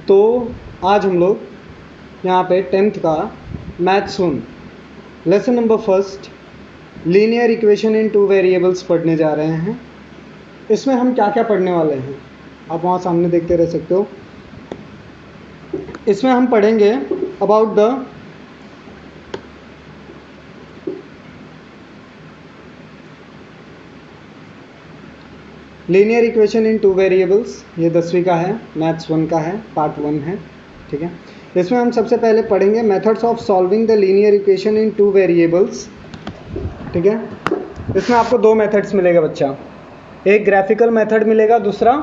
तो आज हम लोग यहाँ पे 10th का maths 1 lesson number first linear equation इन 2 वेरिएबल्स पढ़ने जा रहे हैं। इसमें हम क्या क्या पढ़ने वाले हैं आप वहाँ सामने देखते रह सकते हो। इसमें हम पढ़ेंगे about the linear equation in 2 variables. ये 10वीं का है, मैथ्स 1 का है, पार्ट 1 है। ठीक है, इसमें हम सबसे पहले पढ़ेंगे methods of solving the linear equation in 2 variables. ठीक है, इसमें आपको 2 मेथड्स मिलेगा बच्चा, एक ग्राफिकल मेथड मिलेगा, दूसरा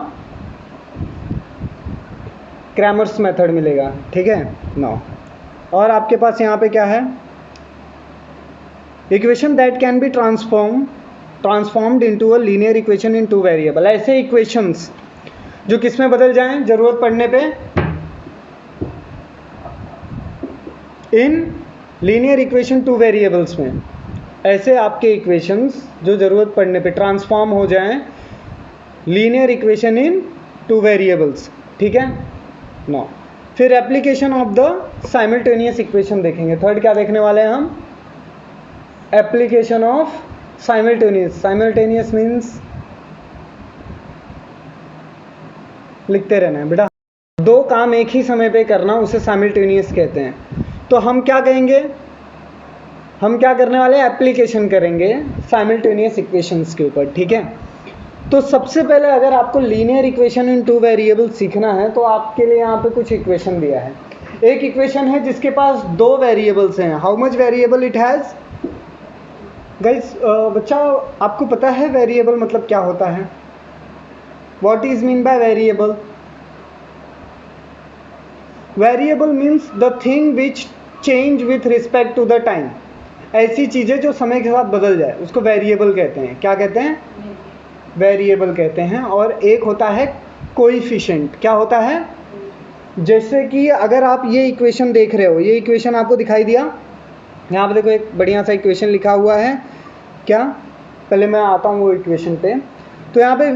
क्रैमर्स मेथड मिलेगा। ठीक है नो, और आपके पास यहाँ पे क्या है, equation that can be transformed into a linear equation in 2 variable. ऐसे इक्वेशंस जो किस में बदल जाएं जरूरत पड़ने पे, इन लीनियर इक्वेशन 2 वेरिएबल्स में। ऐसे आपके इक्वेशंस जो ज़रूरत पड़ने पे ट्रांसफॉर्म हो जाएं लीनियर इक्वेशन इन 2 वेरिएबल्स। ठीक है नो, फिर application of the simultaneous equation देखेंगे। थर्ड क्या देखने वाले हैं हम, application of simultaneous. Simultaneous means लिखते रहना है बेटा, 2 काम एक ही समय पे करना उसे साइमल्टेनियस कहते हैं। तो हम क्या कहेंगे, हम क्या करने वाले हैं, एप्लीकेशन करेंगे साइमल्टेनियस इक्वेशंस के ऊपर। ठीक है, तो सबसे पहले अगर आपको लीनियर इक्वेशन इन 2 वेरिएबल सीखना है तो आपके लिए यहाँ पे कुछ इक्वेशन दिया है। एक इक्वेशन है जिसके पास 2 वेरिएबल्स हैं। How much variable it has guys? बच्चा आपको पता है वेरिएबल मतलब क्या होता है? What is mean by variable? Variable means the thing which change with respect to the time. ऐसी चीज़ें जो समय के साथ बदल जाए उसको वेरिएबल कहते हैं। क्या कहते हैं? वेरिएबल कहते हैं। और एक होता है कोएफिशिएंट। क्या होता है? जैसे कि अगर आप ये इक्वेशन देख रहे हो, ये इक्वेशन आपको दिखाई दिया, यहाँ पे देखो एक बढ़िया सा इक्वेशन लिखा हुआ है। क्या, पहले मैं आता हूँ वो इक्वेशन पे। तो यहाँ पे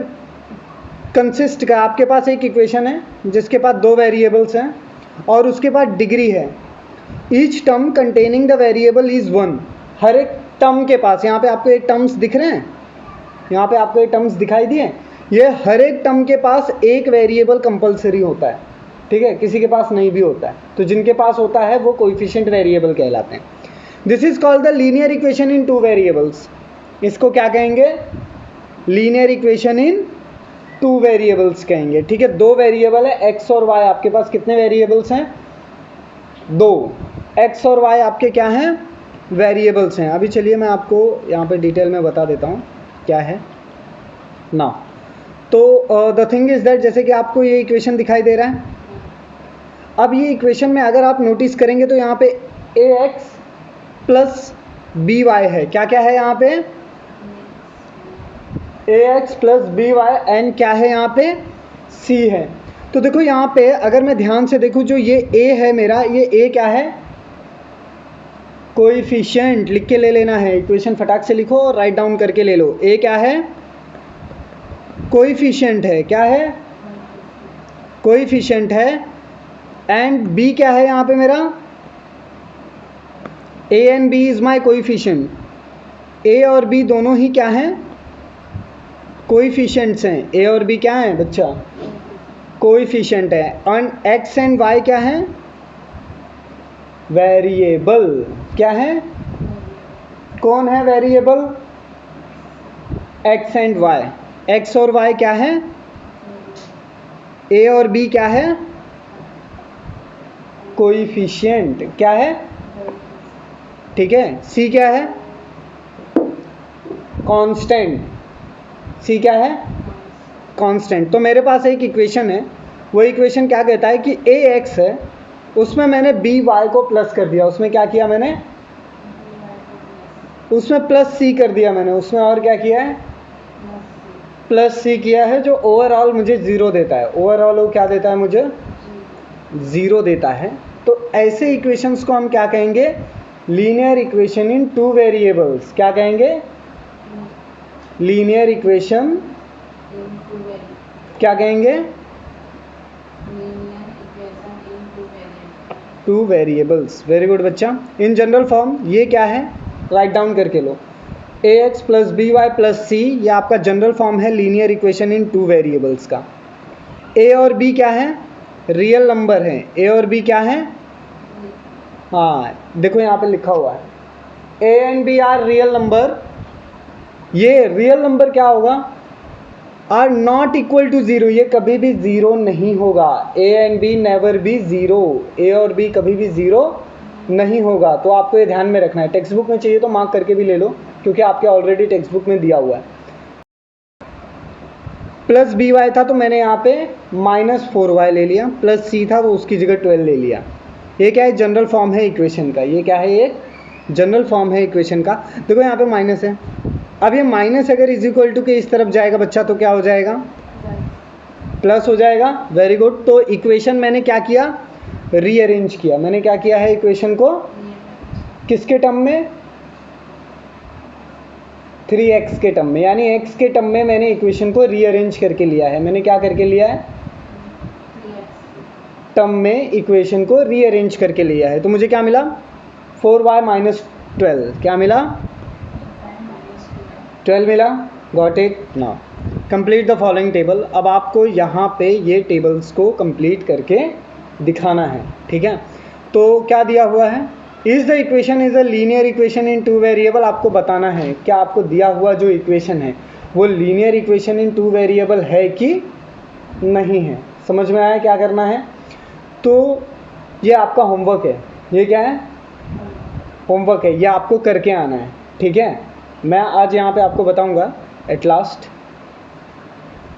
कंसिस्ट का आपके पास एक इक्वेशन है जिसके पास 2 वेरिएबल्स हैं और उसके पास डिग्री है। Each term containing the variable is 1। हर एक टर्म के पास, यहाँ पे आपको एक टर्म्स दिख रहे हैं, यहाँ पे आपको एक टर्म्स दिखाई दिए, ये हर एक टर्म के पास एक वेरिएबल कंपलसरी होता है। ठीक है, किसी के पास नहीं भी होता है। तो जिनके पास होता है वो कोएफिशिएंट वेरिएबल कहलाते हैं। This is called the linear equation in 2 variables. इसको क्या कहेंगे? लीनियर इक्वेशन इन 2 वेरिएबल्स कहेंगे। ठीक है, 2 वेरिएबल है x और y। आपके पास कितने वेरिएबल्स हैं? 2। x और y आपके क्या हैं? वेरिएबल्स हैं। अभी चलिए मैं आपको यहाँ पे डिटेल में बता देता हूँ क्या है ना। तो द थिंग इज दैट, जैसे कि आपको ये इक्वेशन दिखाई दे रहा है। अब ये इक्वेशन में अगर आप नोटिस करेंगे तो यहाँ पे ax प्लस by है। क्या क्या है यहाँ पे? ax प्लस by एंड क्या है यहाँ पे? c है। तो देखो यहाँ पे अगर मैं ध्यान से देखूँ, जो ये a है मेरा, ये a क्या है? कोएफिशिएंट। लिख के ले लेना है, इक्वेशन फटाक से लिखो और राइट डाउन करके ले लो। a क्या है? कोएफिशिएंट है। क्या है? कोएफिशिएंट है। एंड b क्या है यहाँ पे मेरा? a and b is my coefficient. a और b दोनों ही क्या हैं? कोएफिशिएंट्स हैं। a और b क्या है बच्चा? कोएफिशिएंट है। एंड x एंड y क्या है? वेरिएबल। क्या है? कौन है variable? x and y। x और y क्या है? a और b क्या है? कोएफिशिएंट। क्या है? ठीक है, c क्या है? कांस्टेंट। c क्या है? कांस्टेंट। तो मेरे पास एक इक्वेशन है, वो इक्वेशन क्या कहता है कि ax है, उसमें मैंने by को प्लस कर दिया। उसमें क्या किया मैंने? उसमें प्लस c कर दिया मैंने। उसमें और क्या किया है? प्लस c किया है, जो ओवरऑल मुझे 0 देता है। ओवरऑल वो क्या देता है मुझे? 0 देता है। तो ऐसे इक्वेशंस को हम क्या कहेंगे? लीनियर इक्वेशन इन 2 वेरिएबल्स। क्या कहेंगे? लीनियर इक्वेशन क्या कहेंगे? Two variables. वेरी गुड बच्चा। इन जनरल फॉर्म ये क्या है, राइट डाउन करके लो। ax plus B Y plus C, ये आपका जनरल फॉर्म है linear equation in two variables का। a और b क्या है, रियल नंबर है। a और b क्या है, हाँ देखो यहाँ पे लिखा हुआ है a and b are real number. ये रियल नंबर क्या होगा, are not equal to zero, ये कभी भी जीरो नहीं होगा। a and b never be zero, a और b कभी भी जीरो नहीं होगा। तो आपको ये ध्यान में रखना है। टेक्स्ट बुक में चाहिए तो मार्क करके भी ले लो, क्योंकि आपके ऑलरेडी टेक्स्ट बुक में दिया हुआ है। प्लस बी वाई था तो मैंने यहाँ पे -4y ले लिया, प्लस सी था तो उसकी जगह 12 ले लिया। ये क्या है, जनरल फॉर्म है इक्वेशन का। ये क्या है, एक जनरल फॉर्म है इक्वेशन का। देखो यहाँ पे माइनस है। अब ये माइनस अगर इज इक्वल टू के इस तरफ जाएगा बच्चा तो क्या हो जाएगा, प्लस हो जाएगा। Very good. तो इक्वेशन मैंने क्या किया, रीअरेंज किया। मैंने क्या किया है, इक्वेशन को किसके टर्म में, 3x के टर्म में, यानी x के टर्म में मैंने इक्वेशन को रीअरेंज करके लिया है। मैंने क्या करके लिया है, टर्म में इक्वेशन को रीअरेंज करके लिया है। तो मुझे क्या मिला, 4y माइनस 12, क्या मिला, 12 मिला। Got it. Now complete the following table. अब आपको यहाँ पे ये टेबल्स को कंप्लीट करके दिखाना है, ठीक है। तो क्या दिया हुआ है, is the equation is a linear equation in two variable. आपको बताना है क्या आपको दिया हुआ जो इक्वेशन है वो linear equation in two variable है कि नहीं है। समझ में आया क्या करना है। तो ये आपका होमवर्क है। ये क्या है, होमवर्क है, ये आपको करके आना है, ठीक है। मैं आज यहाँ पे आपको बताऊँगा एट लास्ट,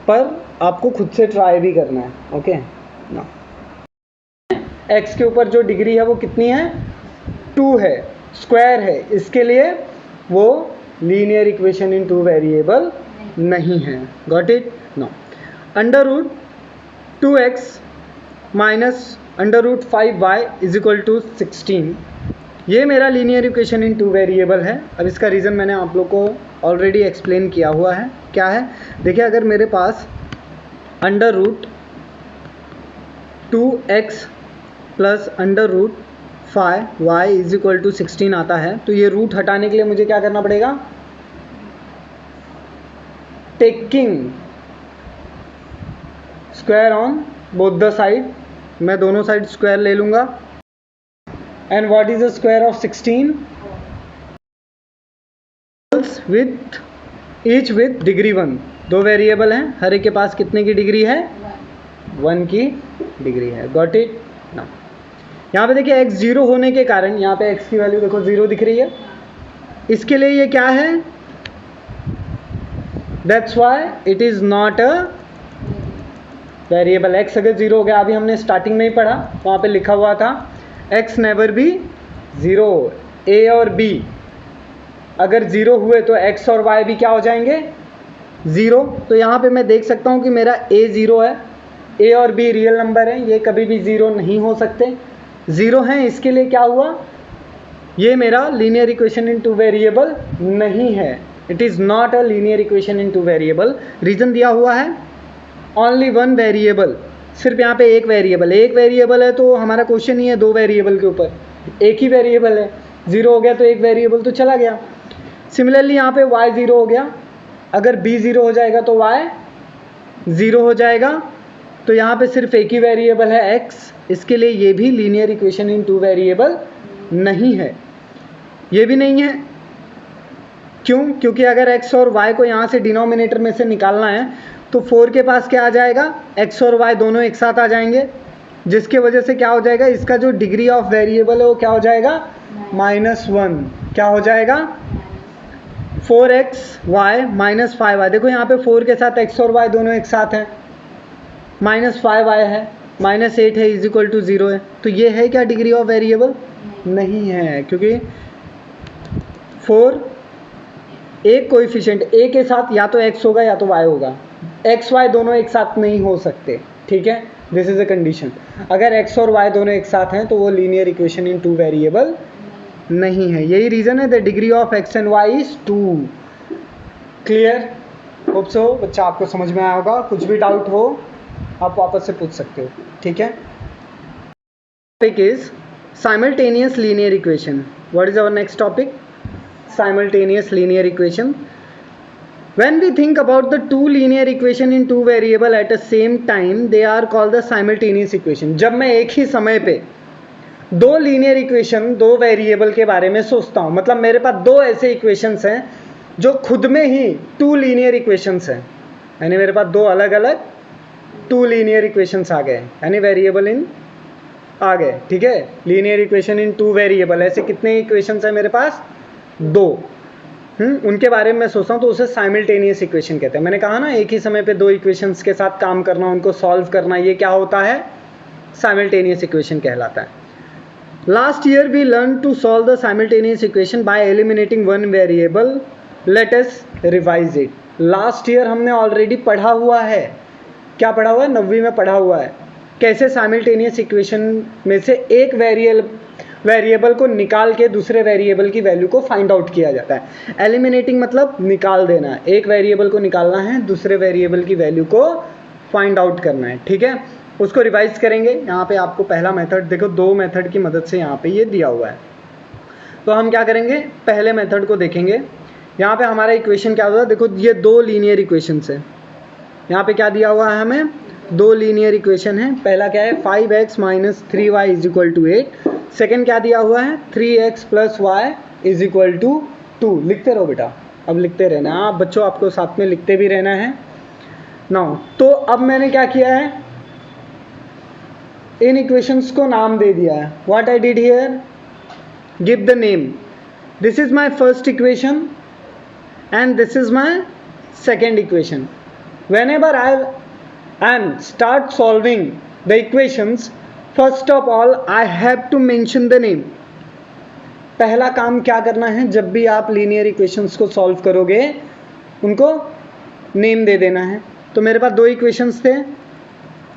पर आपको खुद से ट्राई भी करना है, ओके ना। एक्स के ऊपर जो डिग्री है वो कितनी है, 2 है, स्क्वायर है, इसके लिए वो linear equation in two variable नहीं है। Got it. No. Under root 2x minus under root 5y is equal to 16, ये मेरा linear equation in two variable है। अब इसका रीज़न मैंने आप लोग को ऑलरेडी एक्सप्लेन किया हुआ है। क्या है, देखिए अगर मेरे पास under root 2x plus under root 5y is equal to 16 आता है, तो ये रूट हटाने के लिए मुझे क्या करना पड़ेगा, taking square on both the side, मैं दोनों साइड स्क्वायर ले लूँगा। And what is the square of 16, with each with degree 1। दो वेरिएबल हैं, हर एक के पास कितने की डिग्री है, 1 की डिग्री है। Got it. ना यहाँ पे देखिए x 0 होने के कारण यहाँ पे x की वैल्यू देखो 0 दिख रही है, इसके लिए ये क्या है, that's why it is not a variable. x अगर 0 हो गया, अभी हमने स्टार्टिंग में ही पढ़ा, वहाँ पे लिखा हुआ था x नेवर बी 0। a और b अगर 0 हुए तो x और y भी क्या हो जाएंगे, 0। तो यहाँ पे मैं देख सकता हूँ कि मेरा a 0 है, a और b रियल नंबर है, ये कभी भी 0 नहीं हो सकते। 0 है, इसके लिए क्या हुआ, ये मेरा linear equation in two variable नहीं है। It is not a linear equation in two variable. Reason दिया हुआ है ओनली 1 वेरिएबल, सिर्फ यहाँ पे एक वेरिएबल है। तो हमारा क्वेश्चन ही है 2 वेरिएबल के ऊपर, एक ही वेरिएबल है। 0 हो गया तो एक वेरिएबल तो चला गया। सिमिलरली यहाँ पे y 0 हो गया, अगर b 0 हो जाएगा तो y 0 हो जाएगा। तो यहाँ पे सिर्फ एक ही वेरिएबल है x, इसके लिए ये भी linear equation in two variable नहीं है। ये भी नहीं है, क्यों, क्योंकि अगर x और y को यहाँ से डिनोमिनेटर में से निकालना है तो 4 के पास क्या आ जाएगा, x और y दोनों एक साथ आ जाएंगे, जिसके वजह से क्या हो जाएगा, इसका जो डिग्री ऑफ वेरिएबल है वो क्या हो जाएगा, -1। क्या हो जाएगा, 4xy माइनस 5y। देखो यहाँ पे 4 के साथ x और y दोनों एक साथ हैं, -5y है, -8 है, इज इक्वल टू 0 है। तो ये है क्या डिग्री ऑफ वेरिएबल, नहीं है, क्योंकि 4 एक कोएफिशिएंट a के साथ या तो x होगा या तो y होगा, x y दोनों एक साथ नहीं हो सकते, ठीक है। This is a condition. अगर x और y दोनों एक साथ हैं तो वो linear equation in two variable नहीं है। यही रीज़न है the degree of x and y is 2। Clear, hope so बच्चा आपको समझ में आया होगा। कुछ भी डाउट हो आप वापस से पूछ सकते हो, ठीक है। topic is simultaneous linear equation. What is our next topic? Simultaneous linear equation. When we think about the two linear equation in two variable at the same time, they are called the simultaneous equation. जब मैं एक ही समय पे दो linear equation दो variable के बारे में सोचता हूँ, मतलब मेरे पास दो ऐसे इक्वेशंस हैं जो खुद में ही टू लीनियर इक्वेशंस हैं, यानी मेरे पास दो अलग अलग टू लीनियर इक्वेशंस आ गए, यानी वेरिएबल इन आ गए, ठीक है, linear equation in two variable. ऐसे कितने इक्वेशंस हैं मेरे पास? दो। उनके बारे में मैं सोचता हूँ तो उसे साइमल्टेनियस इक्वेशन कहते हैं। मैंने कहा ना, एक ही समय पे दो इक्वेशंस के साथ काम करना, उनको सॉल्व करना, ये क्या होता है? साइमल्टेनियस इक्वेशन कहलाता है। Last year we learn to solve the simultaneous equation by eliminating one variable. Let us revise it. Last year हमने ऑलरेडी पढ़ा हुआ है। क्या पढ़ा हुआ है? 9वीं में पढ़ा हुआ है कैसे साइमल्टेनियस इक्वेशन में से एक वेरिएबल को निकाल के दूसरे वेरिएबल की वैल्यू को फाइंड आउट किया जाता है। एलिमिनेटिंग मतलब निकाल देना है, एक वेरिएबल को निकालना है, दूसरे वेरिएबल की वैल्यू को फाइंड आउट करना है, ठीक है। उसको रिवाइज करेंगे। यहाँ पे आपको पहला मेथड देखो, दो मेथड की मदद से यहाँ पे ये दिया हुआ है। तो हम क्या करेंगे? पहले मेथड को देखेंगे। यहाँ पे हमारा इक्वेशन क्या होगा? देखो, ये दो लीनियर इक्वेशंस है। यहाँ पे क्या दिया हुआ है हमें? दो लीनियर इक्वेशन है। पहला क्या है? 5x minus 3y is equal to 8। Second क्या दिया हुआ है? 3x plus Y is equal to 2। लिखते रहो बेटा, अब लिखते रहना आप बच्चों, आपको साथ में लिखते भी रहना है ना। तो अब मैंने क्या किया है? इन इक्वेशंस को नाम दे दिया है। What I did here? Give the name. This is my first equation and this is my second equation. Whenever I am start solving the equations, first of all I have to mention the name. पहला काम क्या करना है? जब भी आप linear equations को solve करोगे उनको नेम दे देना है। तो मेरे पास दो इक्वेशंस थे,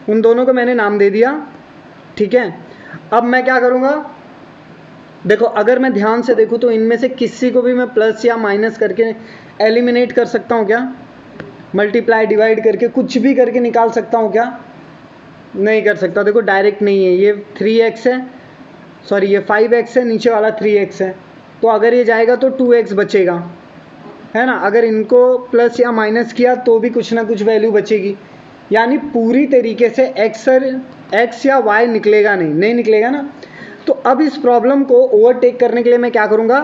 उन दोनों को मैंने नाम दे दिया, ठीक है। अब मैं क्या करूँगा? देखो, अगर मैं ध्यान से देखूँ तो इनमें से किसी को भी मैं प्लस या माइनस करके एलिमिनेट कर सकता हूँ क्या? मल्टीप्लाई डिवाइड करके कुछ भी करके निकाल सकता हूँ क्या? नहीं कर सकता। देखो, डायरेक्ट नहीं है। ये 3x है, सॉरी ये 5x है, नीचे वाला 3x है। तो अगर ये जाएगा तो 2x बचेगा, है ना। अगर इनको प्लस या माइनस किया तो भी कुछ ना कुछ वैल्यू बचेगी, यानी पूरी तरीके से x या y निकलेगा नहीं निकलेगा ना। तो अब इस प्रॉब्लम को ओवरटेक करने के लिए मैं क्या करूँगा?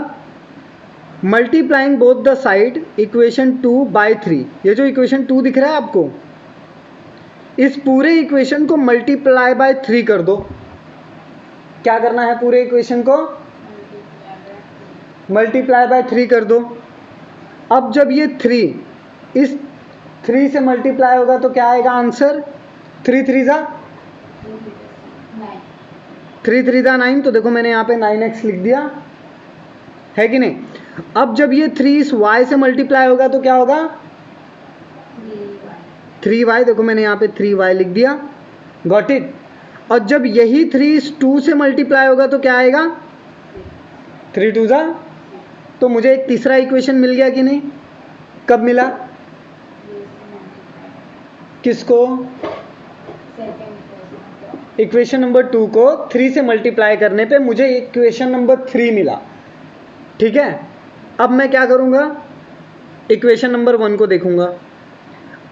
Multiplying both the side equation 2/3। ये जो इक्वेशन 2 दिख रहा है आपको, इस पूरे इक्वेशन को मल्टीप्लाई बाय 3 कर दो। क्या करना है? पूरे इक्वेशन को मल्टीप्लाई बाय 3 कर दो। अब जब ये 3 इस 3 से मल्टीप्लाई होगा तो क्या आएगा आंसर? 3 3 ज़ा 9। तो देखो, मैंने यहाँ पे 9x लिख दिया, है कि नहीं। अब जब ये 3 इस y से मल्टीप्लाई होगा तो क्या होगा? 3y। देखो, मैंने यहाँ पे 3y लिख दिया, गॉट इट। और जब यही 3 इस 2 से मल्टीप्लाई होगा तो क्या आएगा? 3 2 ज़ा। तो मुझे एक तीसरा इक्वेशन मिल गया कि नहीं? कब मिला? किसको? इक्वेशन नंबर 2 को 3 से मल्टीप्लाई करने पे मुझे इक्वेशन नंबर 3 मिला, ठीक है। अब मैं क्या करूँगा? इक्वेशन नंबर 1 को देखूँगा।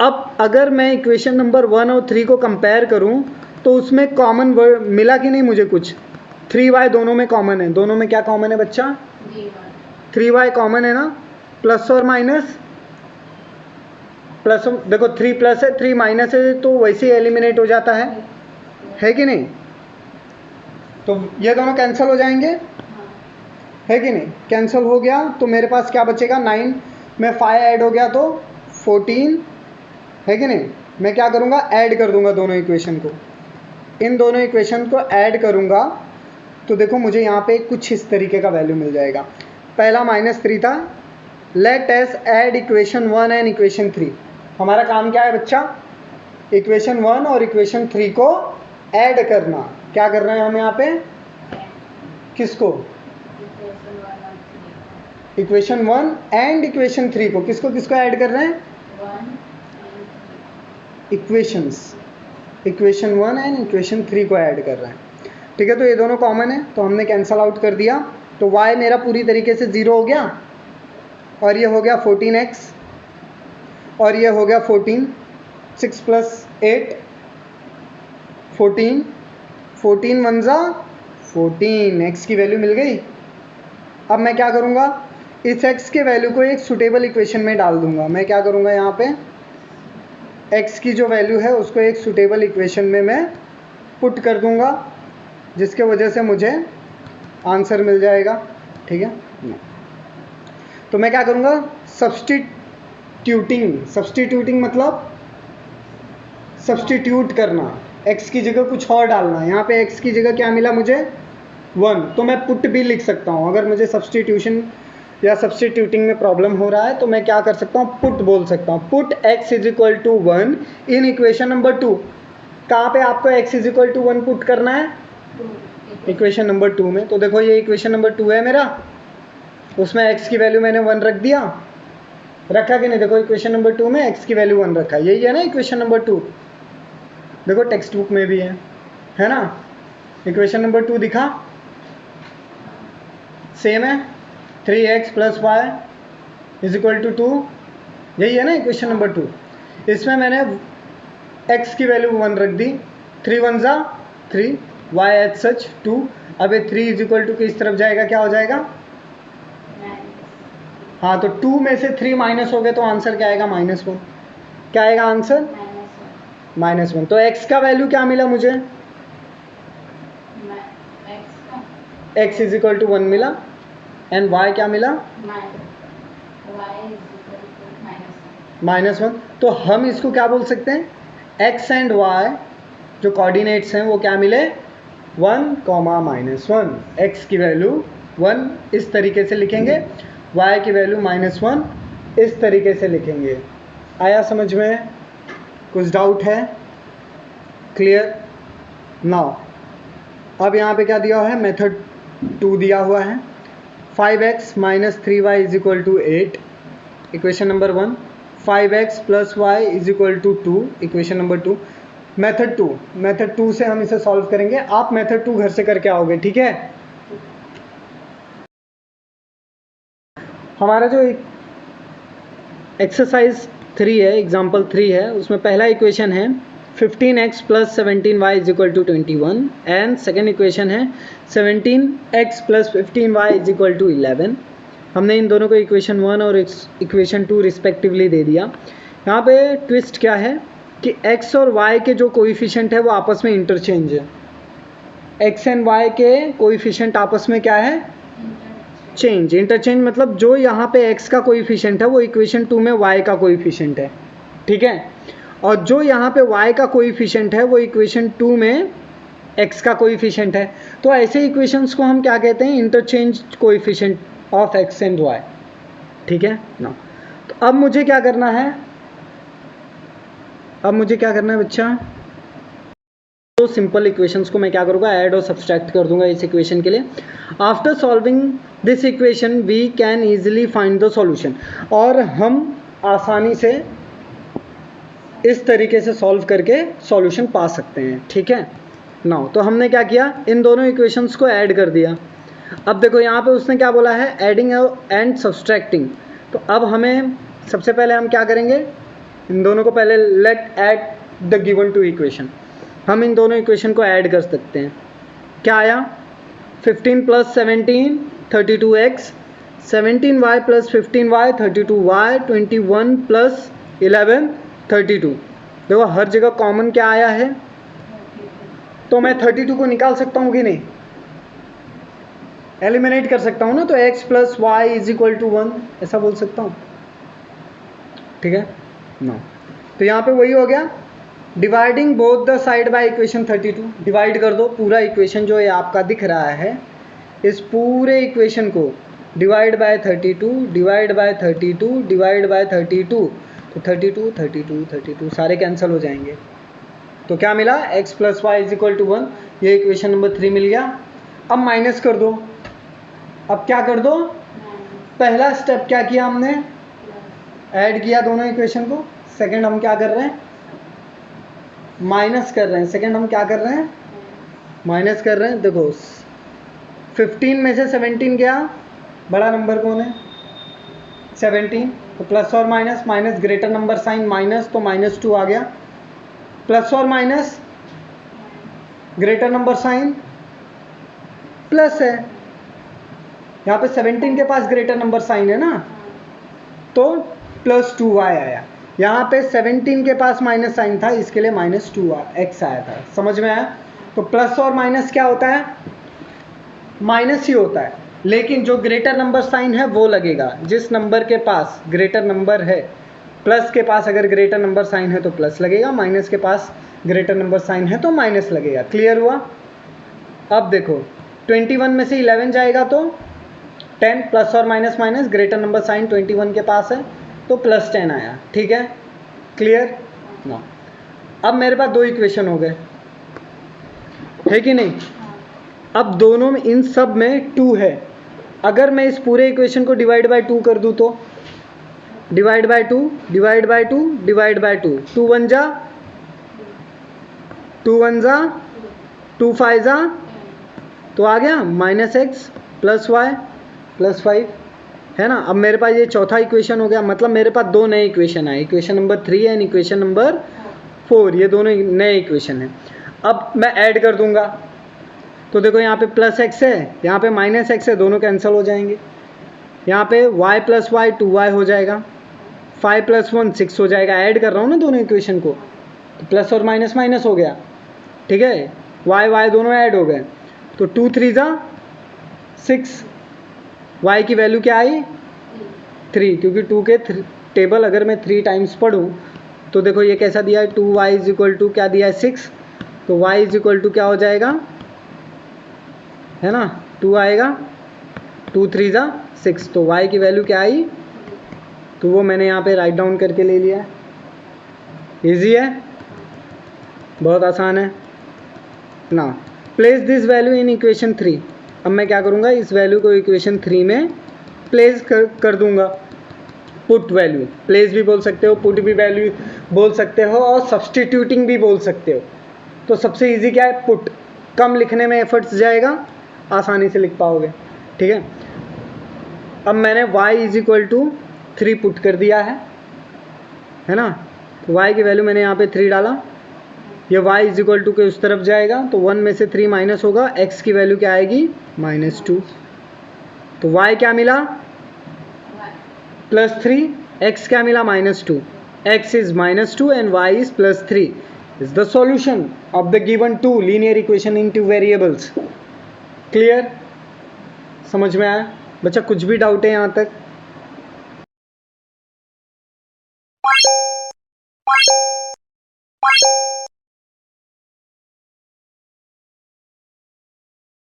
अब अगर मैं इक्वेशन नंबर 1 और 3 को कंपेयर करूँ तो उसमें कॉमन वर्ड मिला कि नहीं मुझे? कुछ 3y दोनों में कॉमन है। दोनों में क्या कॉमन है बच्चा? 3y कॉमन है ना। प्लस और माइनस, प्लस देखो 3 प्लस है 3 माइनस है तो वैसे ही एलिमिनेट हो जाता है कि नहीं। तो ये दोनों कैंसिल हो जाएंगे, है कि नहीं। कैंसिल हो गया तो मेरे पास क्या बचेगा? 9 में 5 ऐड हो गया तो 14, है कि नहीं। मैं क्या करूँगा? ऐड कर दूंगा दोनों इक्वेशन को। इन दोनों इक्वेशन को ऐड करूँगा तो देखो मुझे यहाँ पे कुछ इस तरीके का वैल्यू मिल जाएगा। पहला -3 था। Let us add equation 1 and equation 3। हमारा काम क्या है बच्चा? इक्वेशन 1 और इक्वेशन 3 को ऐड करना। क्या कर रहे हैं हम यहाँ पे? किसको? इक्वेशन 1 एंड इक्वेशन 3 को। किसको ऐड कर रहे हैं? इक्वेशन 1 एंड इक्वेशन 3 को ऐड कर रहे हैं। ठीक है, तो ये दोनों कॉमन है तो हमने कैंसल आउट कर दिया, तो y मेरा पूरी तरीके से 0 हो गया, और ये हो गया 14x, और ये हो गया 14, 6 + 8 14, 14 1 ज़ा 14, x की वैल्यू मिल गई। अब मैं क्या करूँगा, इस x के वैल्यू को एक सुटेबल इक्वेशन में डाल दूंगा। मैं क्या करूँगा, यहाँ पे x की जो वैल्यू है उसको एक सुटेबल इक्वेशन में मैं पुट कर दूंगा, जिसके वजह से मुझे आंसर मिल जाएगा। ठीक है, तो मैं क्या करूँगा, सब्स्टिट्यूटिंग मतलब सब्स्टिट्यूट करना, x की जगह कुछ और डालना। यहाँ पे x की जगह क्या मिला मुझे, 1, तो मैं पुट भी लिख सकता हूँ। अगर मुझे सब्स्टिट्यूशन या सब्स्टिट्यूटिंग में प्रॉब्लम हो रहा है तो मैं क्या कर सकता हूँ, पुट बोल सकता हूँ। Put x = 1 in equation number 2। कहाँ पे आपको x = 1 पुट करना है, इक्वेशन नंबर 2 में। तो देखो ये इक्वेशन नंबर 2 है मेरा, उसमें x की वैल्यू मैंने 1 रख दिया, रखा कि नहीं, देखो इक्वेशन नंबर 2 में x की वैल्यू 1 रखा, यही है ना इक्वेशन नंबर 2। देखो टेक्स्ट बुक में भी है ना, इक्वेशन नंबर 2 दिखा, सेम है, 3x + y = 2, यही है ना इक्वेशन नंबर 2। इसमें मैंने x की वैल्यू 1 रख दी, 3 1 ज़ा 3, y एज सच 2। अब ये 3 = किस तरफ जाएगा, क्या हो जाएगा, हाँ, तो 2 में से 3 माइनस हो गए तो आंसर क्या आएगा, -1। क्या आएगा आंसर, -1। तो x का वैल्यू क्या मिला मुझे, x = 1 मिला, एंड y क्या मिला, -1। तो हम इसको क्या बोल सकते हैं, x एंड y जो कोऑर्डिनेट्स हैं वो क्या मिले, 1, -1। x की वैल्यू 1 इस तरीके से लिखेंगे, y की वैल्यू -1 इस तरीके से लिखेंगे। आया समझ में, कुछ डाउट है, क्लियर नाउ। अब यहाँ पे क्या दिया हुआ है, मेथड 2 दिया हुआ है, 5x - 3y = 8, equation number 1, 5x + y = 2, equation number 2। Method 2 से हम इसे सॉल्व करेंगे। आप मेथड 2 घर से करके आओगे, ठीक है। हमारा जो एक्सरसाइज 3 है, एग्जाम्पल 3 है, उसमें पहला इक्वेशन है 15x + 17y = 21, and second equation है 17x + 15y = 11। हमने इन दोनों को इक्वेशन 1 और इक्वेशन 2 रिस्पेक्टिवली दे दिया। यहाँ पे ट्विस्ट क्या है कि x और y के जो कोएफिशिएंट है वो आपस में इंटरचेंज है। x एंड y के कोएफिशिएंट आपस में क्या है, इंटरचेंज मतलब जो यहाँ पे x का कोएफिशिएंट है वो इक्वेशन 2 में y का कोएफिशिएंट है, ठीक है, और जो यहाँ पे y का कोएफिशिएंट है वो इक्वेशन 2 में x का कोएफिशिएंट है। तो ऐसे इक्वेशंस को हम क्या कहते हैं, interchange coefficient of x and y, ठीक है ना। तो अब मुझे क्या करना है, बच्चा, तो सिंपल इक्वेशंस को मैं क्या करूँगा, ऐड और सब्सट्रैक्ट कर दूंगा इस इक्वेशन के लिए। After solving this equation we can easily find the solution, और हम आसानी से इस तरीके से सॉल्व करके सॉल्यूशन पा सकते हैं, ठीक है नाउ। तो हमने क्या किया, इन दोनों इक्वेशंस को ऐड कर दिया। अब देखो यहाँ पे उसने क्या बोला है, एडिंग एंड सब्सट्रैक्टिंग। तो अब हमें सबसे पहले हम क्या करेंगे, इन दोनों को पहले let add the given 2 equation. हम इन दोनों इक्वेशन को ऐड कर सकते हैं। क्या आया, 15 + 17 32x, 17y + 15y 32y, 21 + 11 32। देखो हर जगह कॉमन क्या आया है, तो मैं 32 को निकाल सकता हूँ कि नहीं, एलिमिनेट कर सकता हूँ ना, तो x + y = 1 ऐसा बोल सकता हूँ, ठीक है ना। तो यहाँ पे वही हो गया, dividing both the side by equation 32। Divide कर दो पूरा इक्वेशन जो ये आपका दिख रहा है, इस पूरे इक्वेशन को divide by 32, divide by 32, divide by 32, तो 32 32 32 सारे कैंसिल हो जाएंगे। तो क्या मिला, x + y = 1, ये इक्वेशन नंबर 3 मिल गया। अब माइनस कर दो, अब क्या कर दो, पहला स्टेप क्या किया हमने, ऐड किया दोनों इक्वेशन को। सेकंड हम क्या कर रहे हैं, माइनस कर रहे हैं। सेकंड हम क्या कर रहे हैं, माइनस कर रहे हैं, देखो 15 में से 17 गया, बड़ा नंबर कौन है 17, तो प्लस और minus, minus greater number sign minus, तो -2 आ गया, प्लस और minus greater number sign plus है, यहाँ पे 17 के पास ग्रेटर नंबर साइन है ना, तो +2y आया। यहाँ पे 17 के पास माइनस साइन था, इसके लिए -2x आया था। समझ में आया? तो प्लस और माइनस क्या होता है, माइनस ही होता है, लेकिन जो ग्रेटर नंबर साइन है वो लगेगा। जिस नंबर के पास ग्रेटर नंबर है, प्लस के पास अगर ग्रेटर नंबर साइन है तो प्लस लगेगा, माइनस के पास ग्रेटर नंबर साइन है तो माइनस लगेगा। क्लियर हुआ? अब देखो 21 में से 11 जाएगा तो 10, प्लस और minus minus, greater number sign 21 के पास है तो +10 आया। ठीक है, क्लियर ना? अब मेरे पास दो इक्वेशन हो गए, है कि नहीं? अब दोनों में, इन सब में 2 है। अगर मैं इस पूरे इक्वेशन को डिवाइड बाय 2 कर दूं तो divide by 2, divide by 2, divide by 2, 2 1 जा 2 1 जा 2 5 जा, तो आ गया -x + y + 5, है ना? अब मेरे पास ये चौथा इक्वेशन हो गया, मतलब मेरे पास दो नए इक्वेशन आए, equation number 3 and equation number 4, ये दोनों नए इक्वेशन हैं। अब मैं ऐड कर दूंगा, तो देखो यहाँ पे +x है, यहाँ पे -x है, दोनों कैंसिल हो जाएंगे। यहाँ पे y + y 2y हो जाएगा, 5 + 1 6 हो जाएगा। ऐड कर रहा हूँ ना दोनों इक्वेशन को, तो प्लस और माइनस माइनस हो गया। ठीक है, y दोनों ऐड हो गए, तो 2 3 जा 6, y की वैल्यू क्या आई 3, क्योंकि 2 के टेबल अगर मैं 3 टाइम्स पढ़ूँ तो देखो ये कैसा दिया है, 2y = क्या दिया है 6, तो y = क्या हो जाएगा, है ना, 2 आएगा, 2 3 जा 6, तो y की वैल्यू क्या आई, तो वो मैंने यहाँ पे राइट डाउन करके ले लिया है। ईजी है, बहुत आसान है ना। Place this value in equation 3। अब मैं क्या करूँगा, इस वैल्यू को इक्वेशन 3 में प्लेस कर दूंगा। पुट वैल्यू, प्लेस भी बोल सकते हो, पुट भी वैल्यू बोल सकते हो, और सब्सटीट्यूटिंग भी बोल सकते हो। तो सबसे इजी क्या है, पुट। कम लिखने में एफर्ट्स जाएगा, आसानी से लिख पाओगे। ठीक है, अब मैंने y = 3 पुट कर दिया है ना, तो y की वैल्यू मैंने यहाँ पे 3 डाला, ये y = के उस तरफ जाएगा, तो 1 में से 3 माइनस होगा, x की वैल्यू क्या आएगी -2, तो y क्या मिला +3, x क्या मिला -2, x is -2 and y is +3 is the solution of the given two linear equation in two variables. Clear? समझ में आया बच्चा? कुछ भी डाउट है यहाँ तक?